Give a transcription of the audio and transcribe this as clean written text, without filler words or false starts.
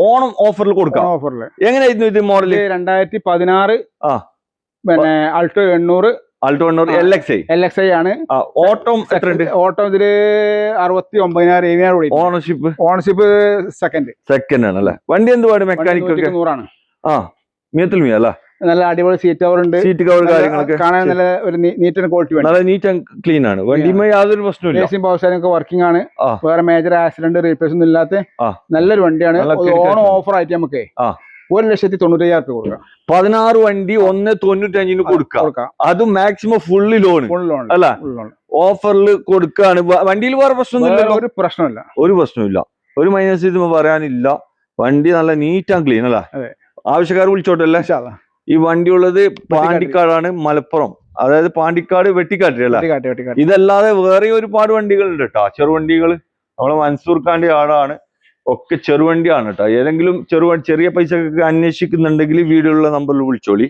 ഓണം ഓഫറിൽ കൊടുക്കാം. എങ്ങനെയായിരുന്നു ഇത് മോഡല്? 2016 ആ പിന്നെ അൾട്ടോ 800 LXi ആണ്. ഓട്ടം എത്ര ഉണ്ട്? ഓട്ടം ഇതില് 69,000 ഓണർഷിപ്പ് സെക്കൻഡ് ആണല്ലേ. വണ്ടി എന്ത് പാട്? മെക്കാനിക്കൽ 100 ആ മീത്തിൽ മീ അല്ല. നല്ല അടിപൊളി സീറ്റ് കവർ ഉണ്ട്. സീറ്റ് കവർ കാര്യങ്ങളൊക്കെ കാണാൻ നല്ല ഒരു നീറ്റ് ആൻഡ് ക്വാളിറ്റി, നല്ല നീറ്റ് ആൻഡ് ക്ലീൻ ആണ്. വണ്ടിയുമായി യാതൊരു പ്രശ്നമില്ല. പവർ സ്റ്റാരിംഗ് ഒക്കെ വർക്കിംഗ് ആണ്. വേറെ മേജർ ആക്സിഡന്റ് റീപ്ലേസ് ഒന്നും ഇല്ലാത്ത നല്ലൊരു വണ്ടിയാണ്. ഓണം ഓഫർ ആയിട്ട് നമുക്ക് 1,95,000 കൊടുക്കാം. 16 വണ്ടി 1,95,000 കൊടുക്കാം. അത് മാക്സിമം ഫുള്ള് ലോൺ അല്ല, ഓഫറിൽ കൊടുക്കാണ്. വണ്ടിയിൽ വേറെ പ്രശ്നമൊന്നുമില്ല. ഒരു പ്രശ്നമില്ല. ഒരു മൈനസ് ഇത് പറയാനില്ല. വണ്ടി നല്ല നീറ്റ് ആൻഡ് ക്ലീൻ അല്ല. ആവശ്യക്കാർ വിളിച്ചോട്ടല്ലേ. ഈ വണ്ടി ഉള്ളത് പാണ്ടിക്കാടാണ്, മലപ്പുറം. അതായത് പാണ്ടിക്കാട് വെട്ടിക്കാട്ടില്ല. ഇതല്ലാതെ വേറെ ഒരുപാട് വണ്ടികളുണ്ട് കേട്ടോ, ചെറുവണ്ടികൾ. നമ്മളെ മൻസൂർ ഖാന്റെ ആടാണ്. ഒക്കെ ചെറുവണ്ടിയാണ് കേട്ടോ. ഏതെങ്കിലും ചെറിയ പൈസ അന്വേഷിക്കുന്നുണ്ടെങ്കിൽ വീഡിയോയുള്ള നമ്പറിൽ വിളിച്ചോളി.